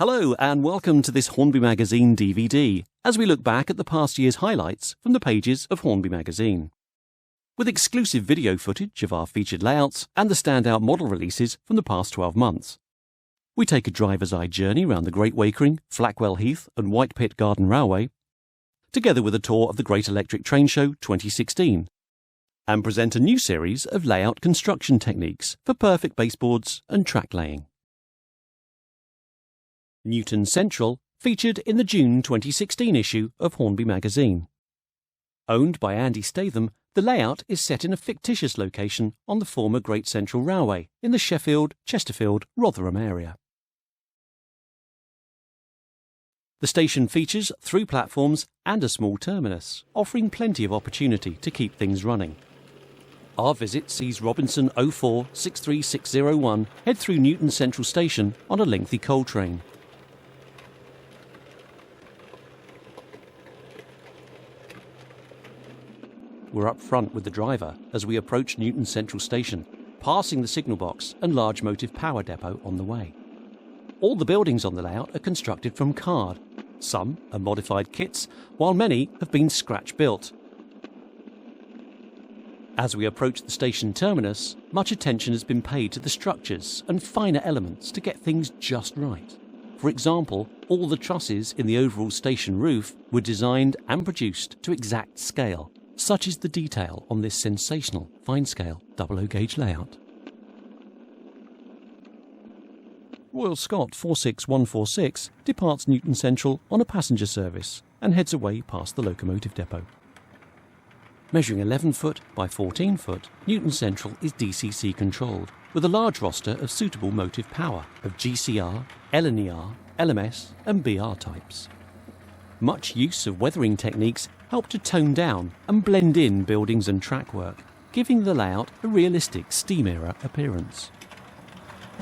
Hello and welcome to this Hornby Magazine DVD as we look back at the past year's highlights from the pages of Hornby Magazine. With exclusive video footage of our featured layouts and the standout model releases from the past 12 months. We take a driver's eye journey around the Great Wakering, Flackwell Heath and White Pit Garden Railway, together with a tour of the Great Electric Train Show 2016, and present a new series of layout construction techniques for perfect baseboards and track laying. Newton Central featured in the June 2016 issue of Hornby Magazine. Owned by Andy Statham, the layout is set in a fictitious location on the former Great Central Railway in the Sheffield, Chesterfield, Rotherham area. The station features 3 platforms and a small terminus, offering plenty of opportunity to keep things running. Our visit sees Robinson 04 63601 head through Newton Central Station on a lengthy coal train. We're up front with the driver as we approach Newton Central Station, passing the signal box and large motive power depot on the way. All the buildings on the layout are constructed from card. Some are modified kits, while many have been scratch-built. As we approach the station terminus, much attention has been paid to the structures and finer elements to get things just right. For example, all the trusses in the overall station roof were designed and produced to exact scale. Such is the detail on this sensational fine-scale 00 gauge layout. Royal Scot 46146 departs Newton Central on a passenger service and heads away past the locomotive depot. Measuring 11 foot by 14 foot, Newton Central is DCC controlled, with a large roster of suitable motive power of GCR, LNER, LMS and BR types. Much use of weathering techniques help to tone down and blend in buildings and track work, giving the layout a realistic steam-era appearance.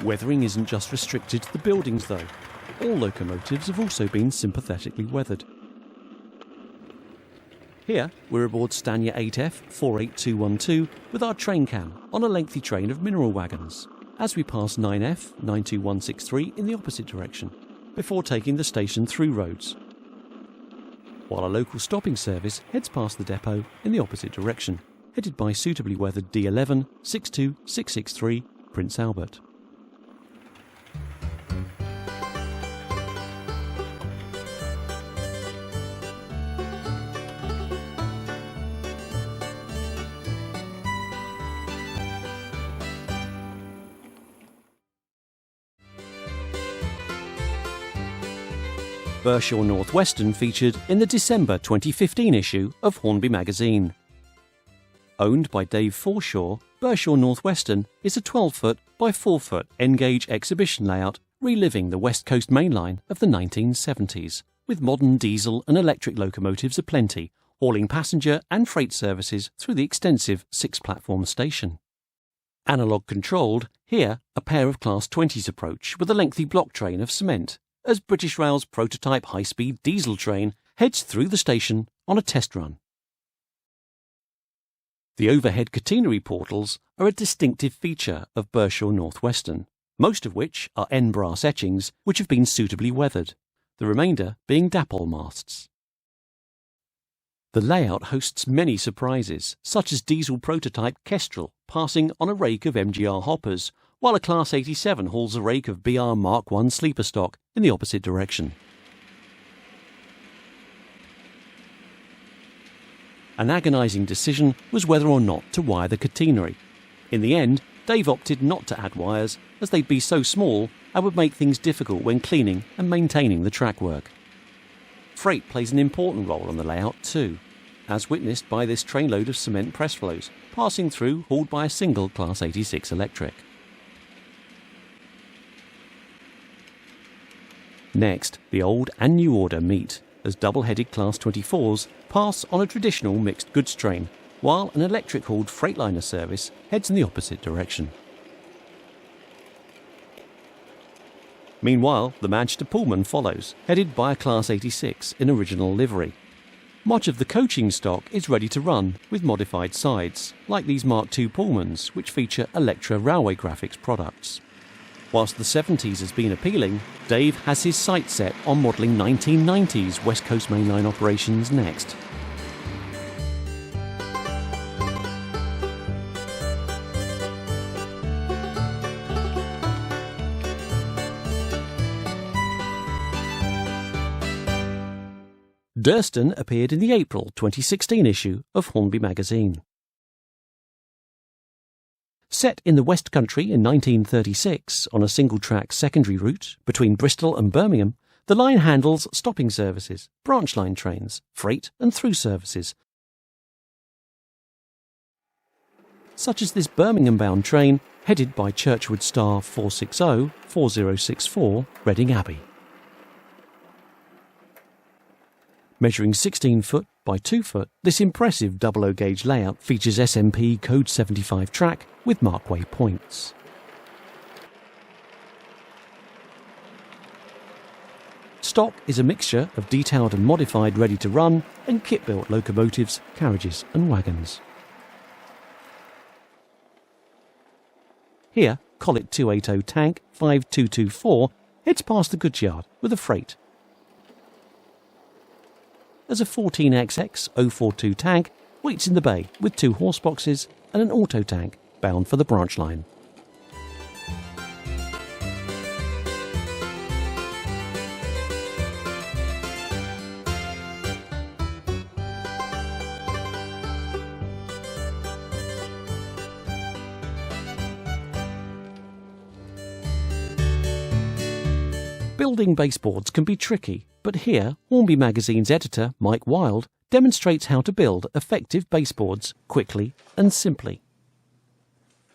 Weathering isn't just restricted to the buildings though. All locomotives have also been sympathetically weathered. Here we're aboard Stanya 8F 48212 with our train cam on a lengthy train of mineral wagons, as we pass 9F 92163 in the opposite direction, before taking the station through roads, while a local stopping service heads past the depot in the opposite direction, headed by suitably weathered D11 62663 Prince Albert. Bershaw Northwestern featured in the December 2015 issue of Hornby Magazine. Owned by Dave Forshaw, Bershaw Northwestern is a 12-foot by 4-foot N-gauge exhibition layout reliving the West Coast Main Line of the 1970s, with modern diesel and electric locomotives aplenty, hauling passenger and freight services through the extensive 6-platform station. Analog controlled, here a pair of Class 20s approach with a lengthy block train of cement, as British Rail's prototype high-speed diesel train heads through the station on a test run. The overhead catenary portals are a distinctive feature of Bershaw Northwestern, most of which are N-brass etchings which have been suitably weathered, the remainder being dapple masts. The layout hosts many surprises, such as diesel prototype Kestrel passing on a rake of MGR hoppers, while a Class 87 hauls a rake of BR Mark I sleeper stock in the opposite direction. An agonising decision was whether or not to wire the catenary. In the end, Dave opted not to add wires as they'd be so small and would make things difficult when cleaning and maintaining the track work. Freight plays an important role on the layout too, as witnessed by this trainload of cement press flows passing through hauled by a single Class 86 electric. Next, the old and new order meet, as double-headed Class 24s pass on a traditional mixed goods train, while an electric-hauled Freightliner service heads in the opposite direction. Meanwhile, the Manchester Pullman follows, headed by a Class 86 in original livery. Much of the coaching stock is ready to run with modified sides, like these Mark II Pullmans, which feature Electra Railway Graphics products. Whilst the 70s has been appealing, Dave has his sights set on modelling 1990s West Coast mainline operations next. Durston appeared in the April 2016 issue of Hornby magazine. Set in the West Country in 1936 on a single-track secondary route between Bristol and Birmingham, the line handles stopping services, branch line trains, freight and through services, such as this Birmingham-bound train headed by Churchwood Star 460-4064 Reading Abbey. Measuring 16 foot by 2 foot, this impressive 00 gauge layout features SMP Code 75 track with markway points. Stock is a mixture of detailed and modified ready-to-run and kit-built locomotives, carriages and wagons. Here, Collet 280 Tank 5224 heads past the goods yard with a freight. As a 14XX 042 tank waits in the bay with 2 horse boxes and an auto tank bound for the branch line. Building baseboards can be tricky, but here Hornby magazine's editor, Mike Wilde, demonstrates how to build effective baseboards quickly and simply.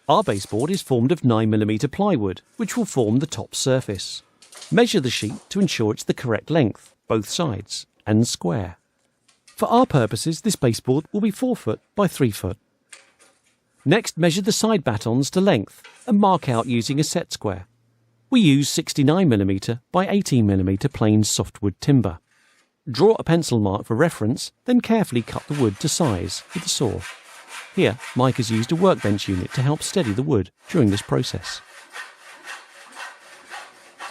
Our baseboard is formed of 9mm plywood, which will form the top surface. Measure the sheet to ensure it's the correct length, both sides, and square. For our purposes, this baseboard will be 4 foot by 3 foot. Next, measure the side battens to length and mark out using a set square. We use 69mm by 18mm plain softwood timber. Draw a pencil mark for reference, then carefully cut the wood to size with a saw. Here, Mike has used a workbench unit to help steady the wood during this process.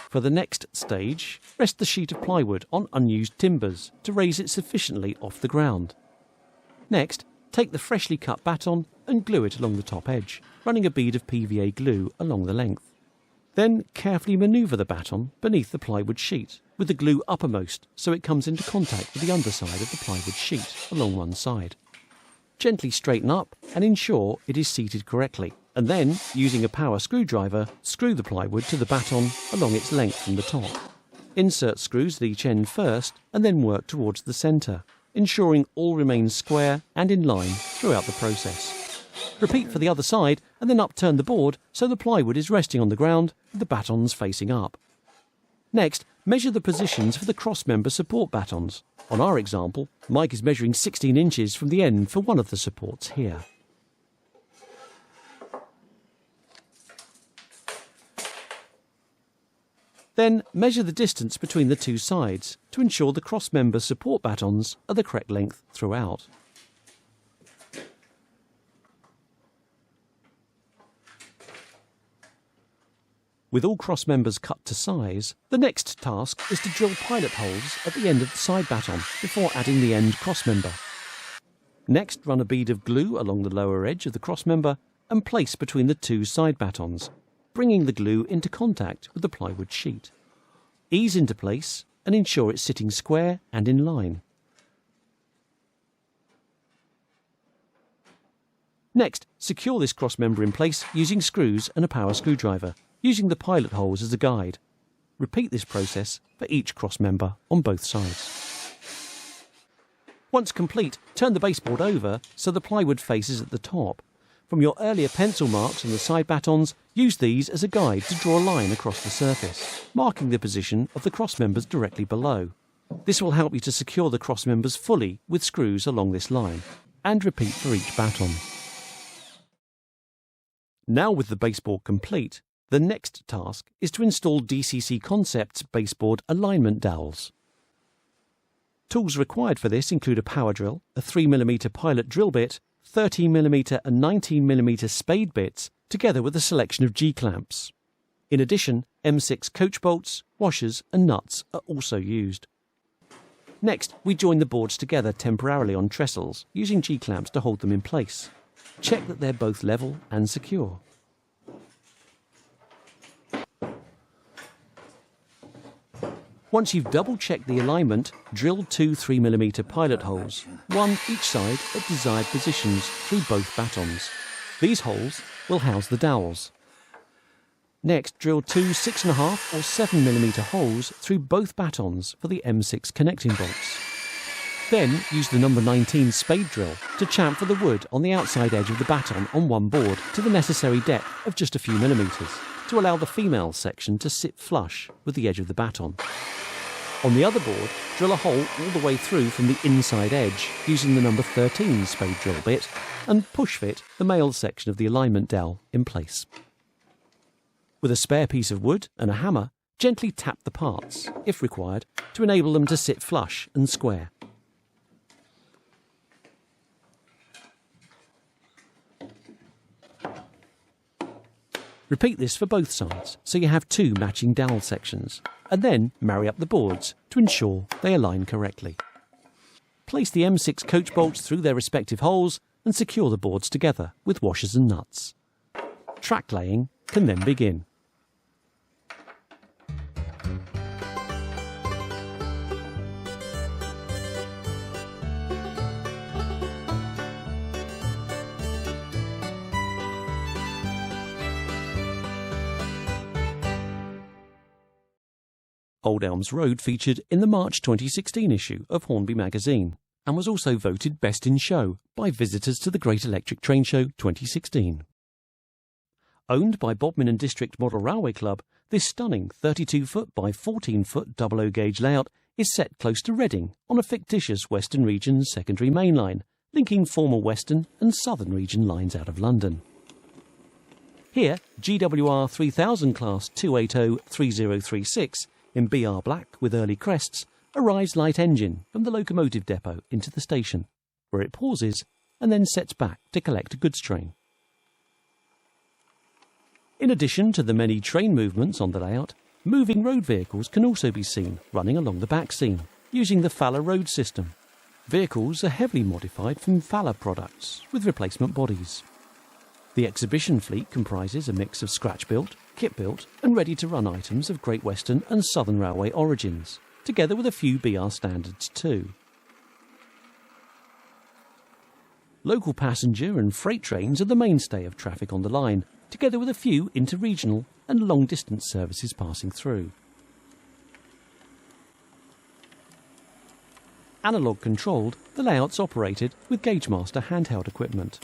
For the next stage, rest the sheet of plywood on unused timbers to raise it sufficiently off the ground. Next, take the freshly cut batten and glue it along the top edge, running a bead of PVA glue along the length. Then carefully manoeuvre the batten beneath the plywood sheet, with the glue uppermost so it comes into contact with the underside of the plywood sheet along one side. Gently straighten up and ensure it is seated correctly, and then, using a power screwdriver, screw the plywood to the batten along its length from the top. Insert screws at each end first and then work towards the centre, ensuring all remains square and in line throughout the process. Repeat for the other side and then upturn the board so the plywood is resting on the ground with the battens facing up. Next, measure the positions for the cross-member support battens. On our example, Mike is measuring 16 inches from the end for one of the supports here. Then measure the distance between the two sides to ensure the cross-member support battens are the correct length throughout. With all cross members cut to size, the next task is to drill pilot holes at the end of the side batten before adding the end cross member. Next, run a bead of glue along the lower edge of the cross member and place between the two side battens, bringing the glue into contact with the plywood sheet. Ease into place and ensure it's sitting square and in line. Next, secure this cross member in place using screws and a power screwdriver, using the pilot holes as a guide. Repeat this process for each cross member on both sides. Once complete, turn the baseboard over so the plywood faces at the top. From your earlier pencil marks on the side battens, use these as a guide to draw a line across the surface, marking the position of the cross members directly below. This will help you to secure the cross members fully with screws along this line, and repeat for each batten. Now with the baseboard complete, the next task is to install DCC Concepts baseboard alignment dowels. Tools required for this include a power drill, a 3mm pilot drill bit, 13mm and 19mm spade bits, together with a selection of G-clamps. In addition, M6 coach bolts, washers and nuts are also used. Next, we join the boards together temporarily on trestles, using G-clamps to hold them in place. Check that they're both level and secure. Once you've double-checked the alignment, drill 2 3mm pilot holes, one each side at desired positions through both batons. These holes will house the dowels. Next, drill 2 6.5 or 7mm holes through both batons for the M6 connecting bolts. Then use the number 19 spade drill to chamfer the wood on the outside edge of the baton on one board to the necessary depth of just a few millimetres to allow the female section to sit flush with the edge of the baton. On the other board, drill a hole all the way through from the inside edge using the number 13 spade drill bit and push fit the male section of the alignment dowel in place. With a spare piece of wood and a hammer, gently tap the parts, if required, to enable them to sit flush and square. Repeat this for both sides, so you have 2 matching dowel sections, and then marry up the boards to ensure they align correctly. Place the M6 coach bolts through their respective holes and secure the boards together with washers and nuts. Track laying can then begin. Old Elms Road featured in the March 2016 issue of Hornby magazine and was also voted Best in Show by visitors to the Great Electric Train Show 2016. Owned by Bodmin and District Model Railway Club, this stunning 32-foot by 14-foot double-O gauge layout is set close to Reading on a fictitious Western Region secondary main line, linking former Western and Southern Region lines out of London. Here, GWR 3000 class 280-3036 in BR black with early crests, arrives light engine from the locomotive depot into the station, where it pauses and then sets back to collect a goods train. In addition to the many train movements on the layout, moving road vehicles can also be seen running along the back seam, using the Faller road system. Vehicles are heavily modified from Faller products, with replacement bodies. The exhibition fleet comprises a mix of scratch-built, kit-built and ready-to-run items of Great Western and Southern Railway origins, together with a few BR standards too. Local passenger and freight trains are the mainstay of traffic on the line, together with a few interregional and long-distance services passing through. Analogue controlled, the layout's operated with Gagemaster handheld equipment.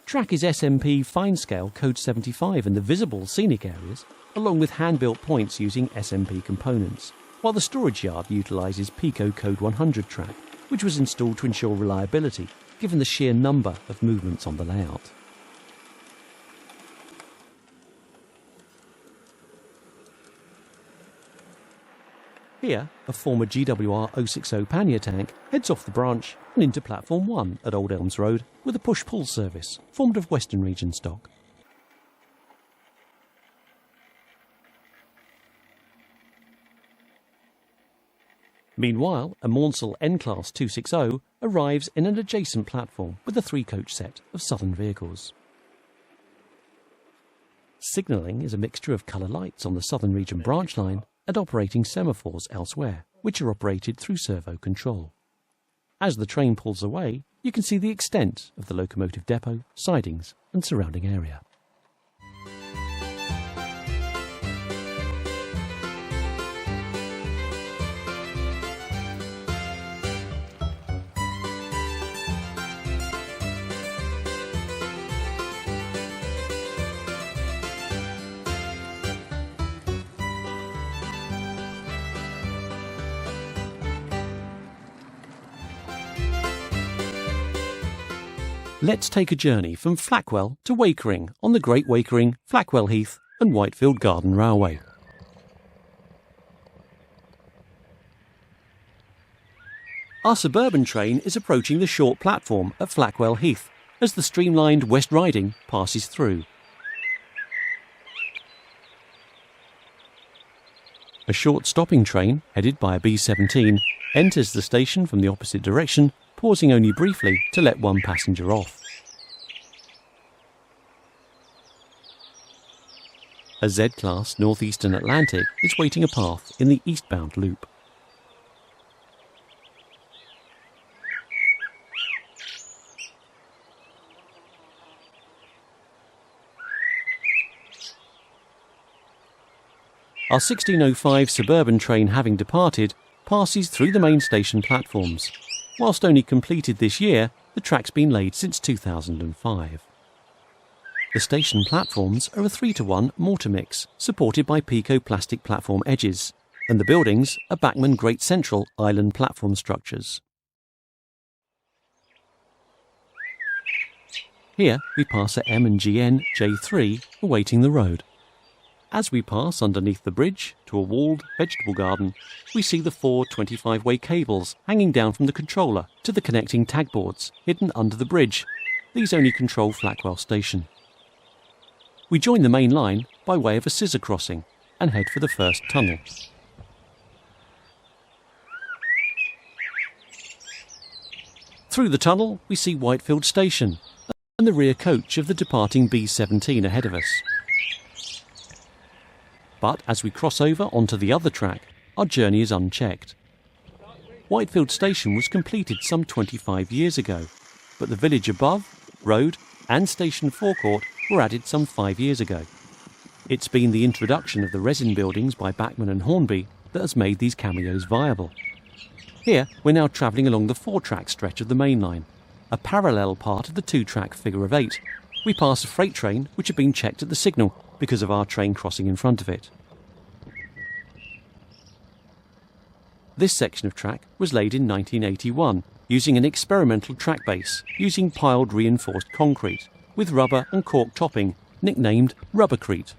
Track is SMP fine scale code 75 in the visible scenic areas, along with hand-built points using SMP components, while the storage yard utilises Pico code 100 track, which was installed to ensure reliability, given the sheer number of movements on the layout. Here, a former GWR 060 pannier tank heads off the branch and into Platform 1 at Old Elms Road with a push-pull service formed of Western Region stock. Meanwhile, a Maunsell N-Class 260 arrives in an adjacent platform with a 3-coach set of Southern vehicles. Signalling is a mixture of colour lights on the Southern Region branch line and operating semaphores elsewhere, which are operated through servo control. As the train pulls away, you can see the extent of the locomotive depot, sidings and surrounding area. Let's take a journey from Flackwell to Wakering on the Great Wakering, Flackwell Heath and Whitefield Garden Railway. Our suburban train is approaching the short platform at Flackwell Heath as the streamlined West Riding passes through. A short stopping train, headed by a B-17, enters the station from the opposite direction, pausing only briefly to let one passenger off. A Z-Class Northeastern Atlantic is waiting a path in the eastbound loop. Our 1605 suburban train, having departed, passes through the main station platforms. Whilst only completed this year, the track's been laid since 2005. The station platforms are a 3-to-1 mortar mix, supported by Pico plastic platform edges, and the buildings are Bachmann Great Central island platform structures. Here we pass a M&GN J3 awaiting the road. As we pass underneath the bridge to a walled vegetable garden, we see the 4 25-way cables hanging down from the controller to the connecting tagboards hidden under the bridge. These only control Flackwell Station. We join the main line by way of a scissor crossing and head for the first tunnel. Through the tunnel we see Whitefield Station and the rear coach of the departing B-17 ahead of us. But as we cross over onto the other track, our journey is unchecked. Whitefield Station was completed some 25 years ago, but the village above, road and station forecourt were added some 5 years ago. It's been the introduction of the resin buildings by Bachmann and Hornby that has made these cameos viable. Here we're now travelling along the 4-track stretch of the main line, a parallel part of the 2-track figure of 8. We pass a freight train which had been checked at the signal because of our train crossing in front of it. This section of track was laid in 1981 using an experimental track base using piled reinforced concrete with rubber and cork topping, nicknamed Rubbercrete.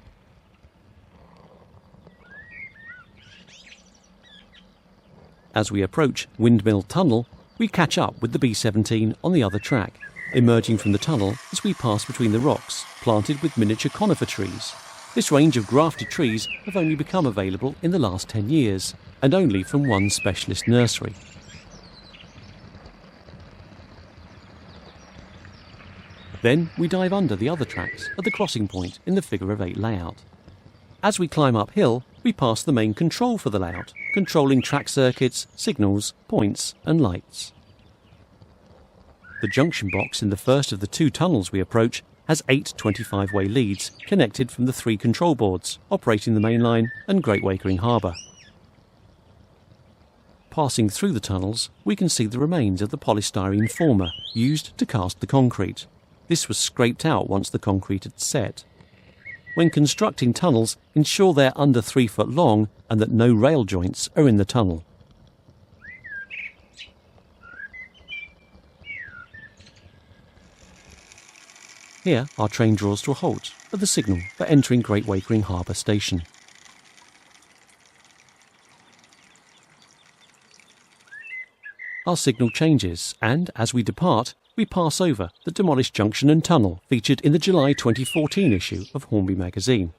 As we approach Windmill Tunnel, we catch up with the B-17 on the other track, emerging from the tunnel as we pass between the rocks, planted with miniature conifer trees. This range of grafted trees have only become available in the last 10 years, and only from one specialist nursery. Then we dive under the other tracks at the crossing point in the figure of 8 layout. As we climb uphill, we pass the main control for the layout, controlling track circuits, signals, points and lights. The junction box in the first of the 2 tunnels we approach has 8 25-way leads connected from the 3 control boards operating the main line and Great Wakering Harbour. Passing through the tunnels, we can see the remains of the polystyrene former used to cast the concrete. This was scraped out once the concrete had set. When constructing tunnels, ensure they're under 3 foot long and that no rail joints are in the tunnel. Here, our train draws to a halt at the signal for entering Great Wakering Harbour Station. Our signal changes and, as we depart, we pass over the demolished junction and tunnel featured in the July 2014 issue of Hornby magazine.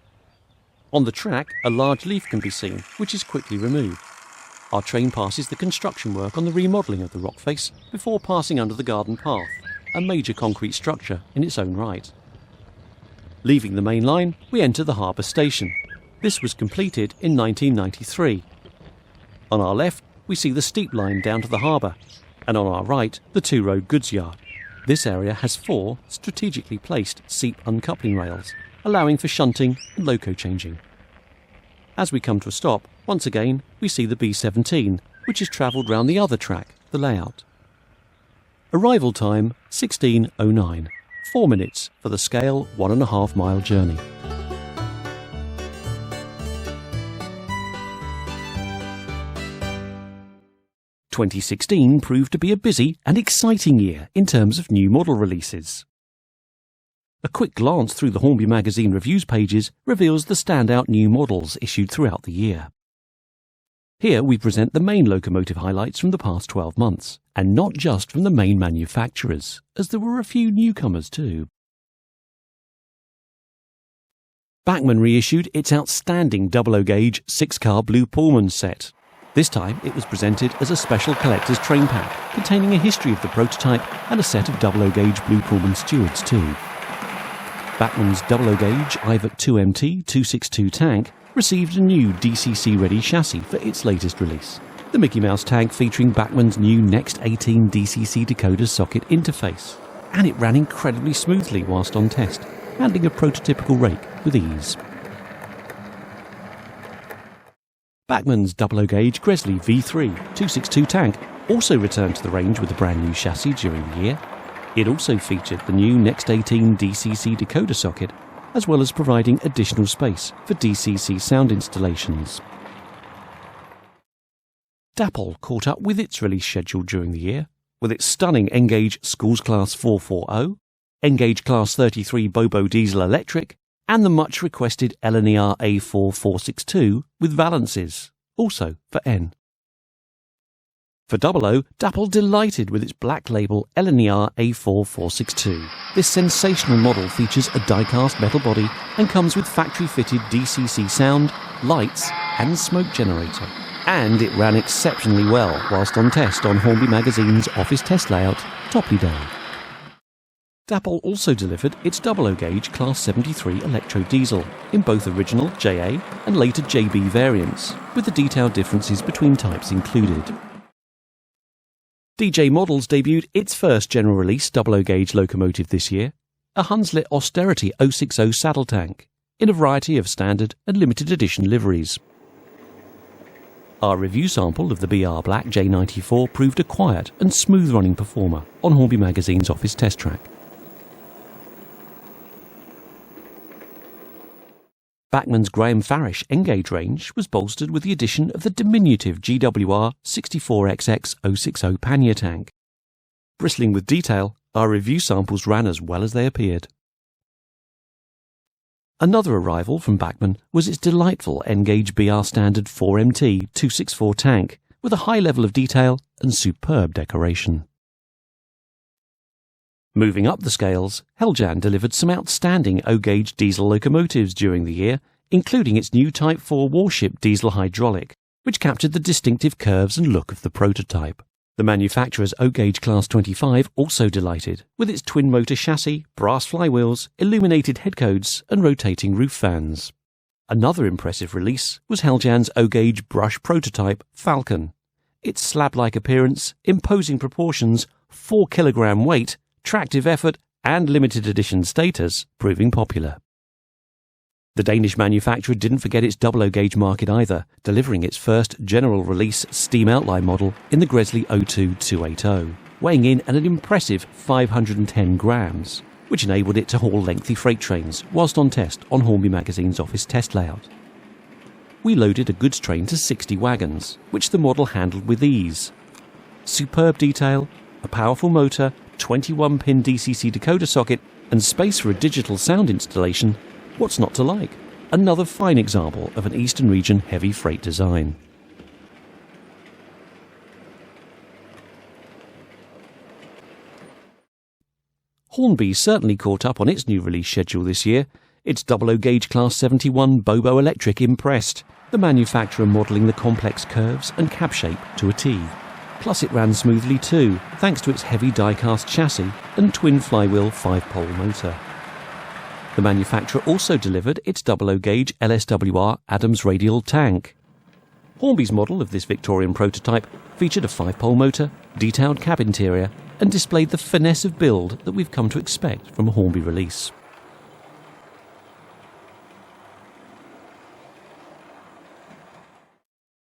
On the track, a large leaf can be seen, which is quickly removed. Our train passes the construction work on the remodelling of the rock face before passing under the garden path, a major concrete structure in its own right. Leaving the main line, we enter the harbour station. This was completed in 1993. On our left, we see the steep line down to the harbour, and on our right, the 2-road goods yard. This area has 4 strategically placed seep uncoupling rails, allowing for shunting and loco changing. As we come to a stop, once again, we see the B-17, which has travelled round the other track, the layout. Arrival time, 16:09. 4 minutes for the scale 1.5 mile journey. "2016 proved to be a busy and exciting year in terms of new model releases. A quick glance through the Hornby magazine reviews pages reveals the standout new models issued throughout the year. Here we present the main locomotive highlights from the past 12 months, and not just from the main manufacturers, as there were a few newcomers too. Bachmann reissued its outstanding 00 gauge 6-car Blue Pullman set. This time it was presented as a special collector's train pack containing a history of the prototype and a set of 00 gauge Blue Pullman stewards too. Bachmann's 00 gauge IVOT 2MT 262 tank received a new DCC-ready chassis for its latest release. The Mickey Mouse tank featuring Bachmann's new Next 18 DCC decoder socket interface. And it ran incredibly smoothly whilst on test, handling a prototypical rake with ease. Bachmann's 00 gauge Gresley V3 262 tank also returned to the range with a brand new chassis during the year. It also featured the new Next 18 DCC decoder socket, as well as providing additional space for DCC sound installations. Dapple caught up with its release schedule during the year, with its stunning N-Gauge Schools Class 440, N-Gauge Class 33 Bobo Diesel Electric, and the much-requested LNER A4462 with valances, also for N. For 00, Dapple delighted with its black label LNER A4462. This sensational model features a die-cast metal body and comes with factory-fitted DCC sound, lights and smoke generator. And it ran exceptionally well whilst on test on Hornby magazine's office test layout, Topley Day. Dapple also delivered its 00 gauge Class 73 Electro Diesel in both original JA and later JB variants, with the detailed differences between types included. DJ Models debuted its first general release 00 gauge locomotive this year, a Hunslet Austerity 060 saddle tank, in a variety of standard and limited edition liveries. Our review sample of the BR Black J94 proved a quiet and smooth-running performer on Hornby magazine's office test track. Bachmann's Graham Farish N-Gauge range was bolstered with the addition of the diminutive GWR 64XX 060 pannier tank. Bristling with detail, our review samples ran as well as they appeared. Another arrival from Bachmann was its delightful N-Gauge BR Standard 4MT 264 tank with a high level of detail and superb decoration. Moving up the scales, Heljan delivered some outstanding O-gauge diesel locomotives during the year, including its new Type 4 warship diesel hydraulic, which captured the distinctive curves and look of the prototype. The manufacturer's O-gauge Class 25 also delighted, with its twin-motor chassis, brass flywheels, illuminated headcodes and rotating roof fans. Another impressive release was Heljan's O-gauge brush prototype, Falcon. Its slab-like appearance, imposing proportions, 4-kilogram weight, tractive effort and limited edition status proving popular. The Danish manufacturer didn't forget its 00 gauge market either, delivering its first general release steam outline model in the Gresley 02 280, weighing in at an impressive 510 grams, which enabled it to haul lengthy freight trains whilst on test on Hornby magazine's office test layout. We loaded a goods train to 60 wagons, which the model handled with ease. Superb detail, a powerful motor, 21-pin DCC decoder socket and space for a digital sound installation, what's not to like? Another fine example of an Eastern region heavy freight design. Hornby certainly caught up on its new release schedule this year. Its 00 gauge Class 71 Bobo Electric impressed, the manufacturer modelling the complex curves and cab shape to a T. Plus it ran smoothly too, thanks to its heavy die-cast chassis and twin flywheel 5-pole motor. The manufacturer also delivered its 00 gauge LSWR Adams radial tank. Hornby's model of this Victorian prototype featured a 5-pole motor, detailed cab interior, and displayed the finesse of build that we've come to expect from a Hornby release.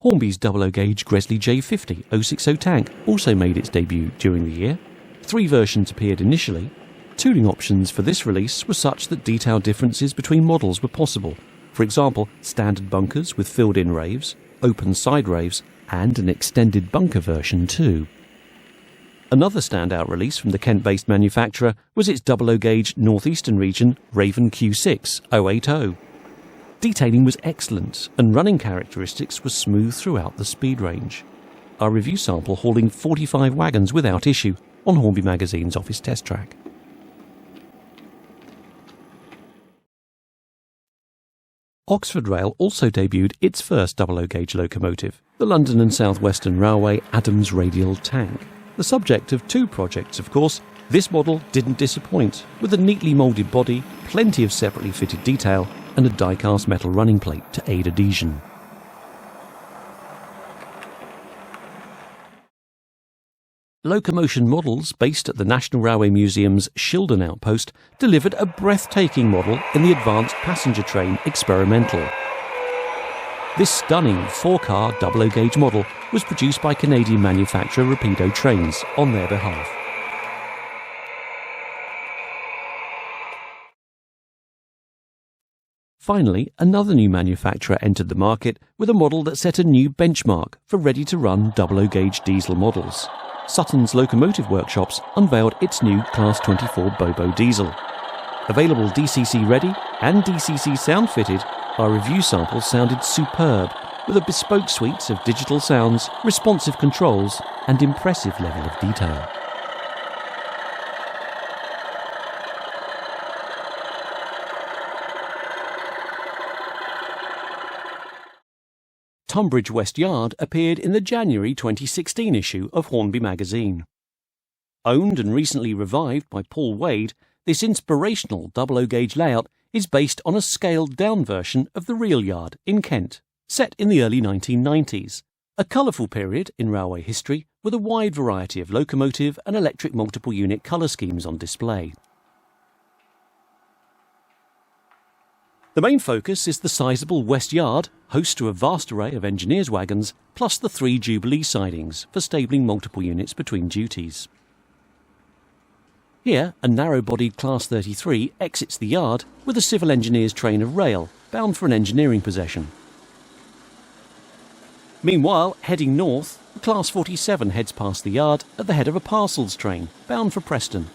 Hornby's 00 gauge Gresley J50 060 tank also made its debut during the year. 3 versions appeared initially. Tooling options for this release were such that detailed differences between models were possible. For example, standard bunkers with filled-in raves, open side raves, and an extended bunker version too. Another standout release from the Kent-based manufacturer was its 00 gauge Northeastern region Raven Q6 080. Detailing was excellent, and running characteristics were smooth throughout the speed range. Our review sample hauling 45 wagons without issue on Hornby magazine's office test track. Oxford Rail also debuted its first double-O-gauge locomotive, the London and South Western Railway Adams Radial Tank. The subject of two projects, of course, this model didn't disappoint, with a neatly moulded body, plenty of separately fitted detail, and a die-cast metal running plate to aid adhesion. Locomotion Models, based at the National Railway Museum's Shildon outpost, delivered a breathtaking model in the Advanced Passenger Train Experimental. This stunning 4-car double-O-gauge model was produced by Canadian manufacturer Rapido Trains on their behalf. Finally, another new manufacturer entered the market with a model that set a new benchmark for ready-to-run double-O-gauge diesel models. Sutton's Locomotive Workshops unveiled its new Class 24 Bobo diesel. Available DCC ready and DCC sound fitted, our review samples sounded superb, with a bespoke suite of digital sounds, responsive controls, and impressive level of detail. Tunbridge West Yard appeared in the January 2016 issue of Hornby magazine. Owned and recently revived by Paul Wade, this inspirational double-O-gauge layout is based on a scaled-down version of the real yard in Kent, set in the early 1990s, a colourful period in railway history with a wide variety of locomotive and electric multiple unit colour schemes on display. The main focus is the sizable West Yard, host to a vast array of engineers' wagons, plus the 3 Jubilee sidings for stabling multiple units between duties. Here, a narrow-bodied Class 33 exits the yard with a civil engineer's train of rail, bound for an engineering possession. Meanwhile, heading north, the Class 47 heads past the yard at the head of a parcels train, bound for Preston.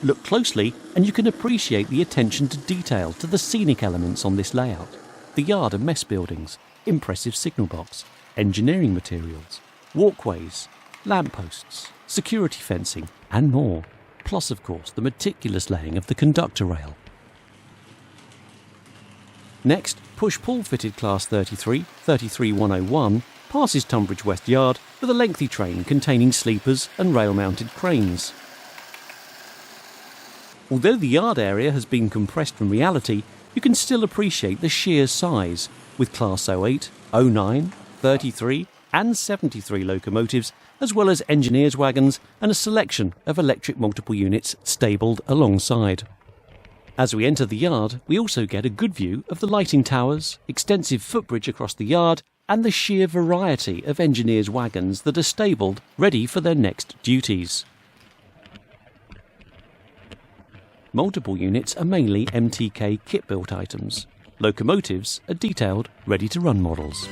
Look closely and you can appreciate the attention to detail to the scenic elements on this layout. The yard and mess buildings, impressive signal box, engineering materials, walkways, lampposts, security fencing and more. Plus, of course, the meticulous laying of the conductor rail. Next, push-pull fitted Class 33, 33101, passes Tunbridge West Yard with a lengthy train containing sleepers and rail-mounted cranes. Although the yard area has been compressed from reality, you can still appreciate the sheer size, with Class 08, 09, 33 and 73 locomotives, as well as engineers' wagons and a selection of electric multiple units stabled alongside. As we enter the yard, we also get a good view of the lighting towers, extensive footbridge across the yard, and the sheer variety of engineers' wagons that are stabled, ready for their next duties. Multiple units are mainly MTK kit-built items. Locomotives are detailed, ready-to-run models.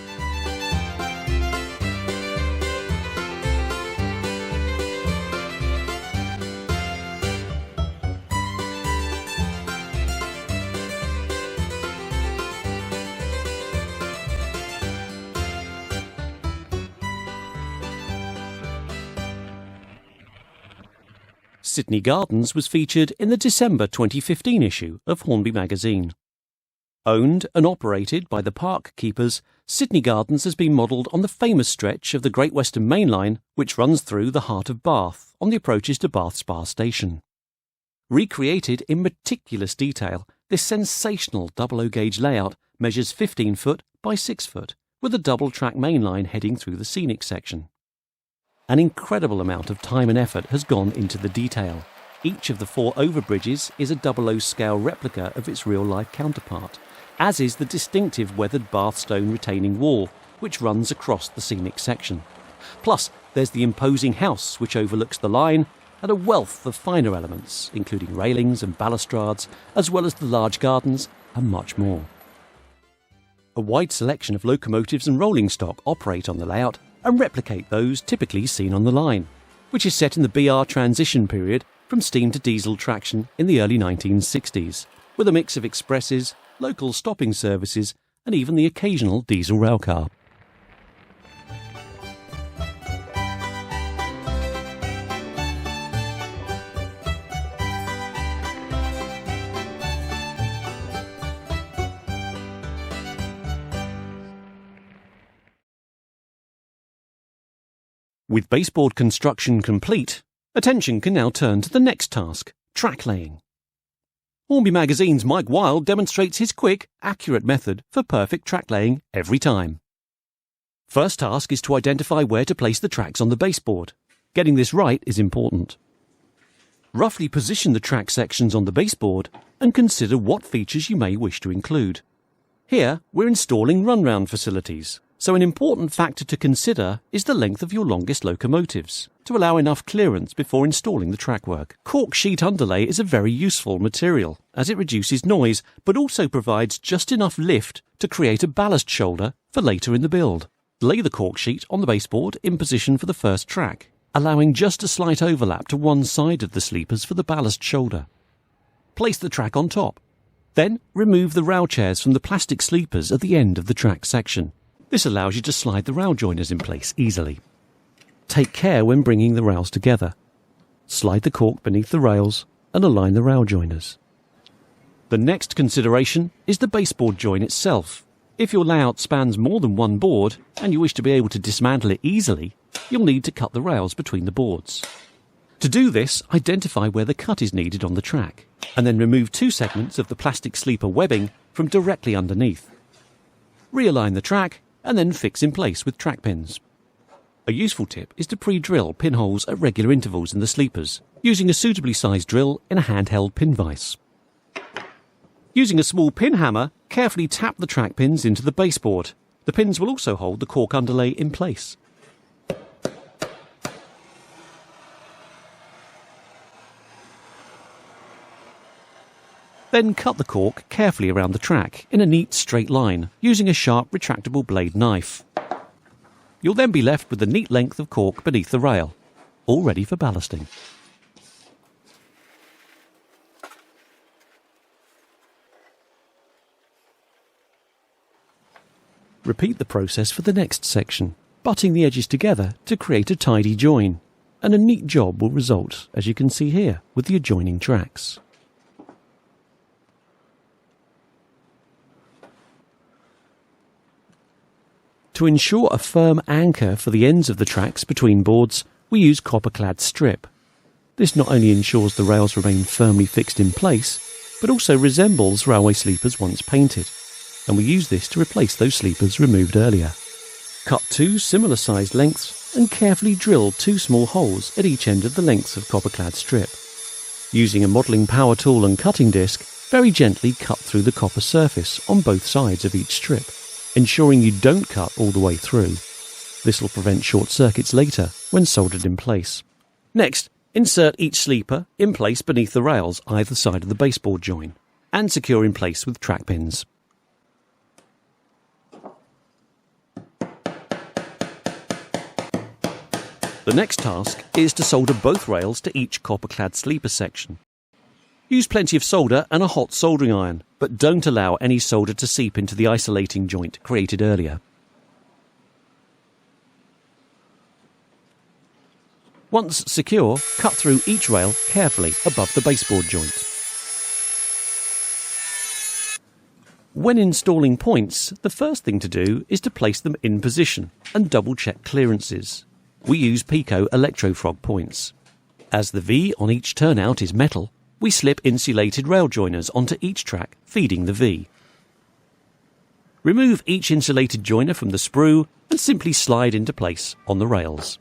Sydney Gardens was featured in the December 2015 issue of Hornby magazine. Owned and operated by the Park Keepers, Sydney Gardens has been modelled on the famous stretch of the Great Western Main Line, which runs through the heart of Bath on the approaches to Bath Spa Station. Recreated in meticulous detail, this sensational double-O-gauge layout measures 15 foot by 6 foot, with a double-track main line heading through the scenic section. An incredible amount of time and effort has gone into the detail. Each of the 4 overbridges is a 00 scale replica of its real-life counterpart, as is the distinctive weathered Bath stone retaining wall, which runs across the scenic section. Plus, there's the imposing house which overlooks the line, and a wealth of finer elements, including railings and balustrades, as well as the large gardens and much more. A wide selection of locomotives and rolling stock operate on the layout and replicate those typically seen on the line, which is set in the BR transition period from steam to diesel traction in the early 1960s, with a mix of expresses, local stopping services, and even the occasional diesel railcar. With baseboard construction complete, attention can now turn to the next task, track laying. Hornby Magazine's Mike Wilde demonstrates his quick, accurate method for perfect track laying every time. First task is to identify where to place the tracks on the baseboard. Getting this right is important. Roughly position the track sections on the baseboard and consider what features you may wish to include. Here, we're installing run-round facilities, so an important factor to consider is the length of your longest locomotives, to allow enough clearance before installing the trackwork. Cork sheet underlay is a very useful material, as it reduces noise, but also provides just enough lift to create a ballast shoulder for later in the build. Lay the cork sheet on the baseboard in position for the first track, allowing just a slight overlap to one side of the sleepers for the ballast shoulder. Place the track on top. Then remove the rail chairs from the plastic sleepers at the end of the track section. This allows you to slide the rail joiners in place easily. Take care when bringing the rails together. Slide the cork beneath the rails and align the rail joiners. The next consideration is the baseboard join itself. If your layout spans more than one board and you wish to be able to dismantle it easily, you'll need to cut the rails between the boards. To do this, identify where the cut is needed on the track, and then remove 2 segments of the plastic sleeper webbing from directly underneath. Realign the track and then fix in place with track pins. A useful tip is to pre-drill pinholes at regular intervals in the sleepers, using a suitably sized drill in a handheld pin vise. Using a small pin hammer, carefully tap the track pins into the baseboard. The pins will also hold the cork underlay in place. Then cut the cork carefully around the track in a neat straight line, using a sharp retractable blade knife. You'll then be left with a neat length of cork beneath the rail, all ready for ballasting. Repeat the process for the next section, butting the edges together to create a tidy join, and a neat job will result, as you can see here, with the adjoining tracks. To ensure a firm anchor for the ends of the tracks between boards, we use copper-clad strip. This not only ensures the rails remain firmly fixed in place, but also resembles railway sleepers once painted, and we use this to replace those sleepers removed earlier. Cut 2 similar-sized lengths and carefully drill 2 small holes at each end of the lengths of copper-clad strip. Using a modelling power tool and cutting disc, very gently cut through the copper surface on both sides of each strip, ensuring you don't cut all the way through. This will prevent short circuits later when soldered in place. Next, insert each sleeper in place beneath the rails either side of the baseboard join, and secure in place with track pins. The next task is to solder both rails to each copper-clad sleeper section. Use plenty of solder and a hot soldering iron, but don't allow any solder to seep into the isolating joint created earlier. Once secure, cut through each rail carefully above the baseboard joint. When installing points, the first thing to do is to place them in position and double-check clearances. We use Pico electrofrog points. As the V on each turnout is metal, we slip insulated rail joiners onto each track, feeding the V. Remove each insulated joiner from the sprue and simply slide into place on the rails.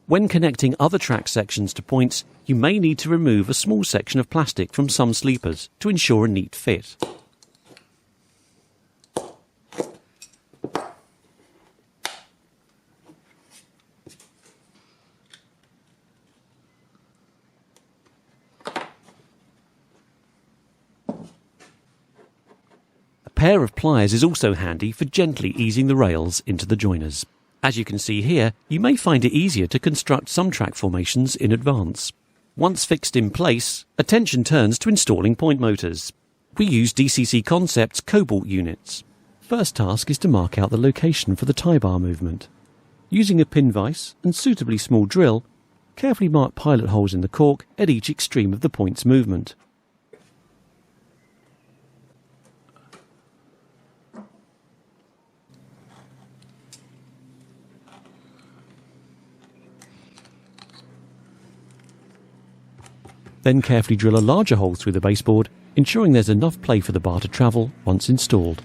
When connecting other track sections to points, you may need to remove a small section of plastic from some sleepers to ensure a neat fit. A pair of pliers is also handy for gently easing the rails into the joiners. As you can see here, you may find it easier to construct some track formations in advance. Once fixed in place, attention turns to installing point motors. We use DCC Concepts Cobalt units. First task is to mark out the location for the tie bar movement. Using a pin vise and suitably small drill, carefully mark pilot holes in the cork at each extreme of the point's movement. Then carefully drill a larger hole through the baseboard, ensuring there's enough play for the bar to travel once installed.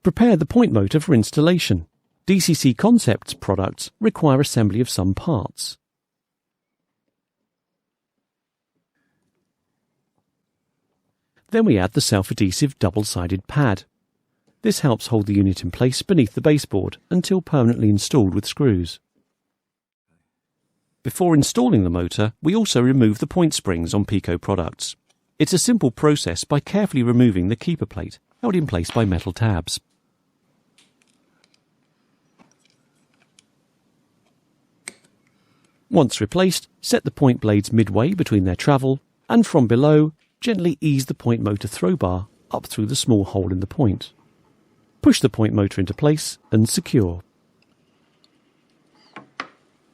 Prepare the point motor for installation. DCC Concepts products require assembly of some parts. Then we add the self-adhesive double-sided pad. This helps hold the unit in place beneath the baseboard until permanently installed with screws. Before installing the motor, we also remove the point springs on Pico products. It's a simple process by carefully removing the keeper plate, held in place by metal tabs. Once replaced, set the point blades midway between their travel, and from below, gently ease the point motor throw bar up through the small hole in the point. Push the point motor into place and secure.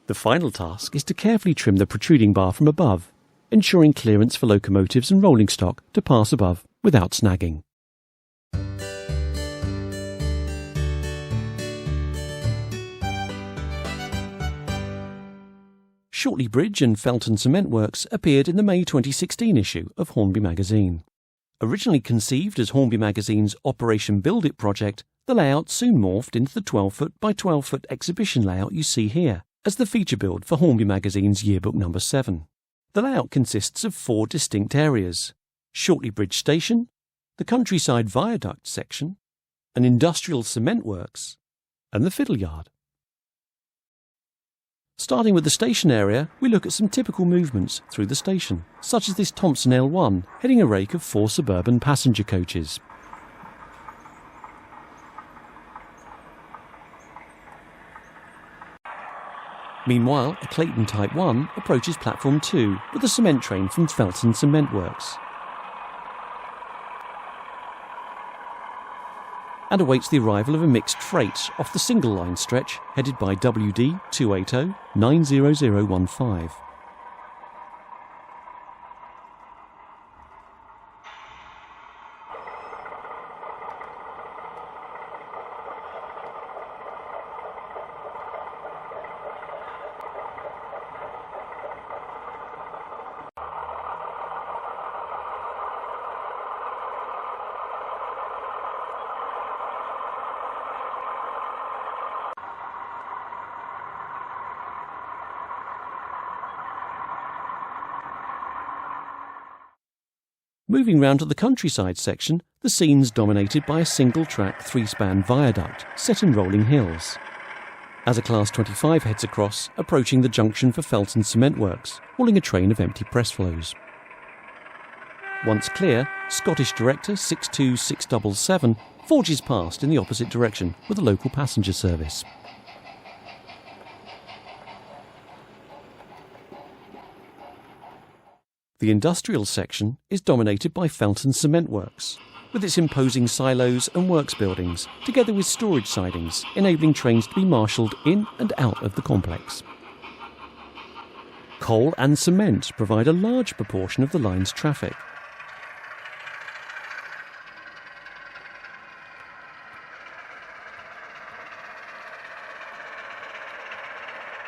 The final task is to carefully trim the protruding bar from above, ensuring clearance for locomotives and rolling stock to pass above without snagging. Shortley Bridge and Felton Cement Works appeared in the May 2016 issue of Hornby magazine. Originally conceived as Hornby magazine's Operation Build It project, the layout soon morphed into the 12-foot by 12-foot exhibition layout you see here as the feature build for Hornby magazine's yearbook number 7. The layout consists of 4 distinct areas: Shortley Bridge Station, the Countryside Viaduct section, an industrial cement works, and the Fiddle Yard. Starting with the station area, we look at some typical movements through the station, such as this Thompson L1 heading a rake of 4 suburban passenger coaches. Meanwhile, a Clayton Type 1 approaches platform 2 with a cement train from Felton Cement Works and awaits the arrival of a mixed freight off the single line stretch headed by WD 280 90015. Moving round to the countryside section, the scene's dominated by a single-track 3-span viaduct set in rolling hills. As a Class 25 heads across, approaching the junction for Felton Cement Works, hauling a train of empty press flows. Once clear, Scottish Director 62677 forges past in the opposite direction with a local passenger service. The industrial section is dominated by Felton Cement Works, with its imposing silos and works buildings, together with storage sidings, enabling trains to be marshalled in and out of the complex. Coal and cement provide a large proportion of the line's traffic.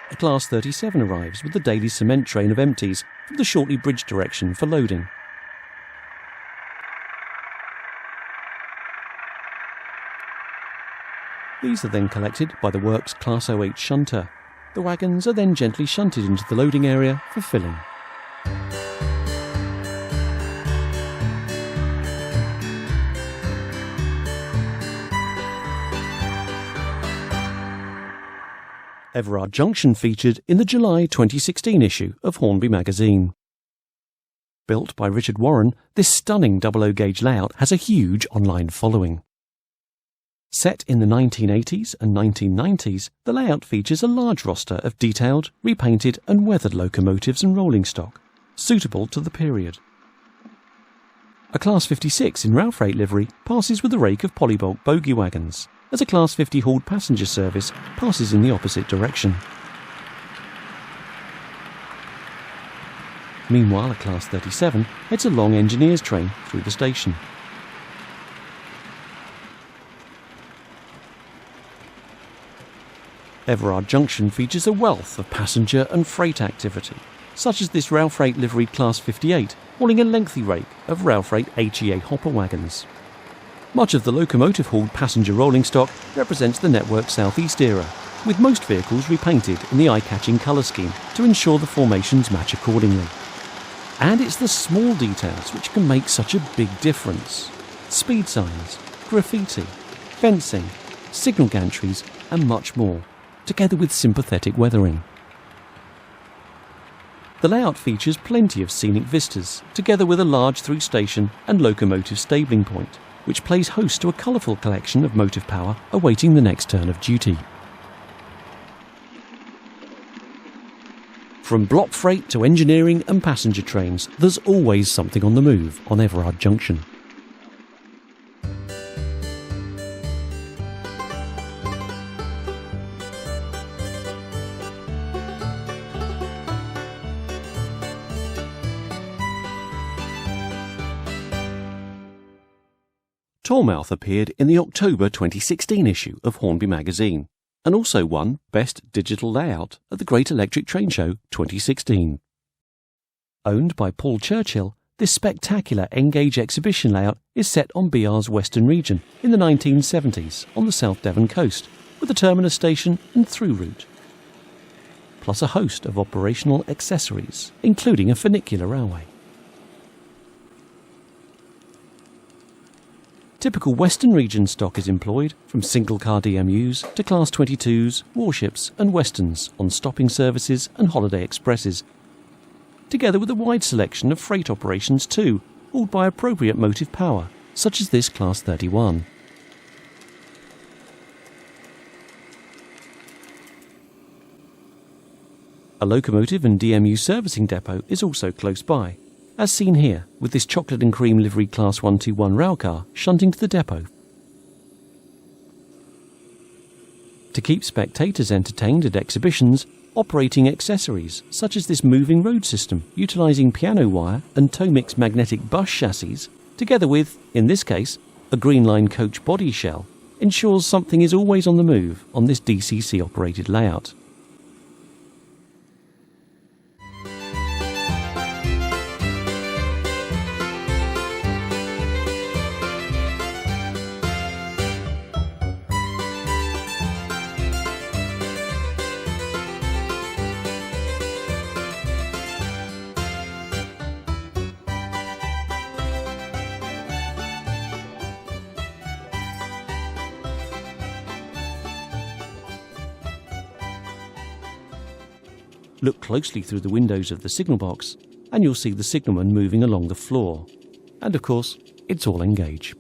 A Class 37 arrives with the daily cement train of empties from the Shortley Bridge direction for loading. These are then collected by the works Class 08 shunter. The wagons are then gently shunted into the loading area for filling. Everard Junction featured in the July 2016 issue of Hornby magazine. Built by Richard Warren, this stunning 00 gauge layout has a huge online following. Set in the 1980s and 1990s, the layout features a large roster of detailed, repainted and weathered locomotives and rolling stock, suitable to the period. A Class 56 in rail freight livery passes with a rake of polybulk bogie wagons, as a Class 50 hauled passenger service passes in the opposite direction. Meanwhile, a Class 37 heads a long engineer's train through the station. Everard Junction features a wealth of passenger and freight activity, such as this Rail Freight liveried Class 58 hauling a lengthy rake of Rail Freight HEA hopper wagons. Much of the locomotive-hauled passenger rolling stock represents the network's southeast era, with most vehicles repainted in the eye-catching colour scheme to ensure the formations match accordingly. And it's the small details which can make such a big difference. Speed signs, graffiti, fencing, signal gantries and much more, together with sympathetic weathering. The layout features plenty of scenic vistas, together with a large through station and locomotive stabling point, which plays host to a colourful collection of motive power awaiting the next turn of duty. From block freight to engineering and passenger trains, there's always something on the move on Everard Junction. Tormouth appeared in the October 2016 issue of Hornby magazine, and also won Best Digital Layout at the Great Electric Train Show 2016. Owned by Paul Churchill, this spectacular N-gauge exhibition layout is set on BR's Western region in the 1970s on the South Devon coast, with a terminus station and through route, plus a host of operational accessories, including a funicular railway. Typical Western region stock is employed, from single-car DMUs to Class 22s, warships and westerns on stopping services and holiday expresses, together with a wide selection of freight operations too, hauled by appropriate motive power, such as this Class 31. A locomotive and DMU servicing depot is also close by, as seen here with this chocolate and cream livery Class 121 railcar shunting to the depot. To keep spectators entertained at exhibitions, operating accessories such as this moving road system utilising piano wire and Tomix magnetic bus chassis, together with, in this case, a Green Line coach body shell, ensures something is always on the move on this DCC operated layout. Look closely through the windows of the signal box and you'll see the signalman moving along the floor. And of course, it's all N-gauge.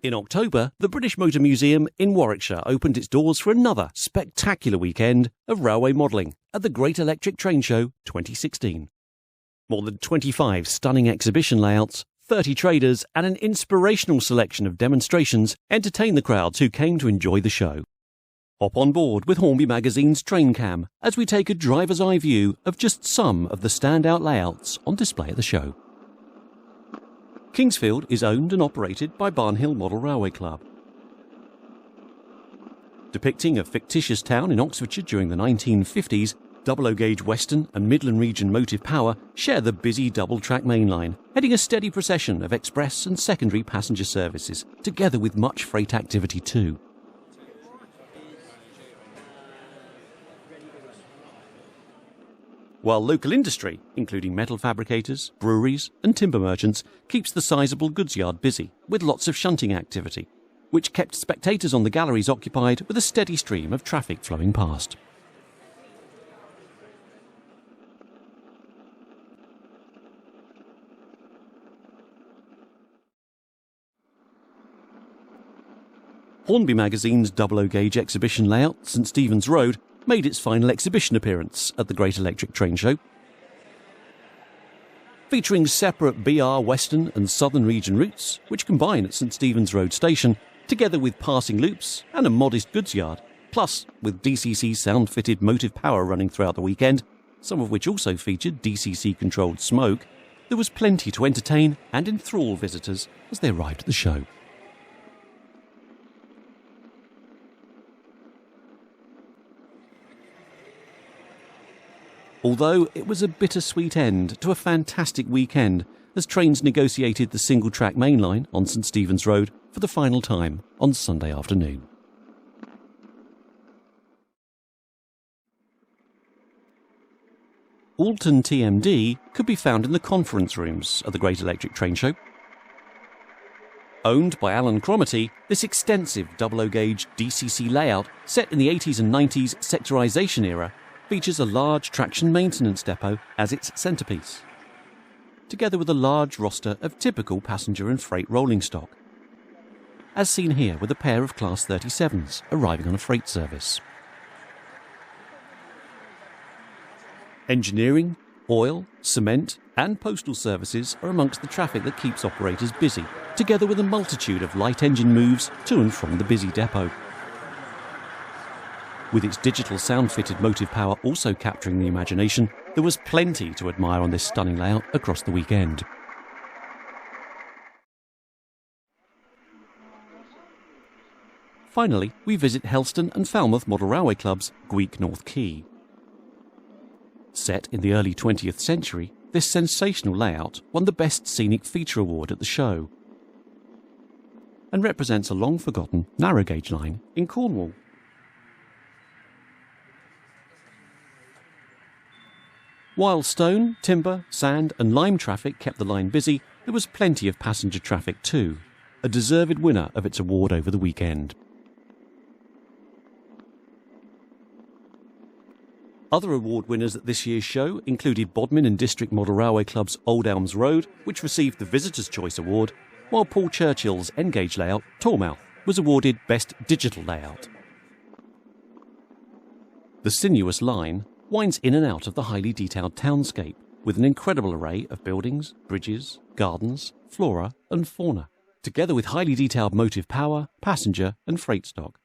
In October, the British Motor Museum in Warwickshire opened its doors for another spectacular weekend of railway modelling at the Great Electric Train Show 2016. More than 25 stunning exhibition layouts, 30 traders and an inspirational selection of demonstrations entertained the crowds who came to enjoy the show. Hop on board with Hornby magazine's Train Cam as we take a driver's eye view of just some of the standout layouts on display at the show. Kingsfield is owned and operated by Barnhill Model Railway Club. Depicting a fictitious town in Oxfordshire during the 1950s, double-O-gauge Western and Midland region motive power share the busy double-track mainline, heading a steady procession of express and secondary passenger services, together with much freight activity too. While local industry, including metal fabricators, breweries and timber merchants, keeps the sizable goods yard busy, with lots of shunting activity, which kept spectators on the galleries occupied with a steady stream of traffic flowing past. Hornby magazine's double-O-gauge exhibition layout, St Stephen's Road, made its final exhibition appearance at the Great Electric Train Show. Featuring separate BR Western and Southern region routes, which combine at St Stephen's Road station, together with passing loops and a modest goods yard, Plus, with DCC sound-fitted motive power running throughout the weekend, some of which also featured DCC-controlled smoke, there was plenty to entertain and enthrall visitors as they arrived at the show. Although it was a bittersweet end to a fantastic weekend as trains negotiated the single-track main line on St Stephen's Road for the final time on Sunday afternoon. Alton TMD could be found in the conference rooms of the Great Electric Train Show. Owned by Alan Cromarty, this extensive 00-gauge DCC layout set in the 80s and 90s sectorisation era features a large traction maintenance depot as its centrepiece, together with a large roster of typical passenger and freight rolling stock, as seen here with a pair of Class 37s arriving on a freight service. Engineering, oil, cement and postal services are amongst the traffic that keeps operators busy, together with a multitude of light engine moves to and from the busy depot. With its digital sound-fitted motive power also capturing the imagination, there was plenty to admire on this stunning layout across the weekend. Finally, we visit Helston and Falmouth Model Railway Club's Gweek North Quay. Set in the early 20th century, this sensational layout won the Best Scenic Feature Award at the show and represents a long-forgotten narrow-gauge line in Cornwall. While stone, timber, sand and lime traffic kept the line busy, there was plenty of passenger traffic too, a deserved winner of its award over the weekend. Other award winners at this year's show included Bodmin and District Model Railway Club's Old Elms Road, which received the Visitor's Choice Award, while Paul Churchill's N-gauge layout, Tormouth, was awarded Best Digital Layout. The sinuous line winds in and out of the highly detailed townscape, with an incredible array of buildings, bridges, gardens, flora and fauna, together with highly detailed motive power, passenger and freight stock.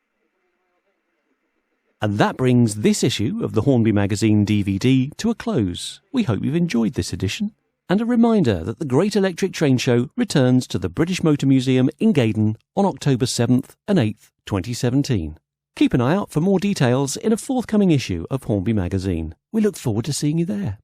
And that brings this issue of the Hornby magazine DVD to a close. We hope you've enjoyed this edition, and a reminder that the Great Electric Train Show returns to the British Motor Museum in Gaydon on October 7th and 8th, 2017. Keep an eye out for more details in a forthcoming issue of Hornby magazine. We look forward to seeing you there.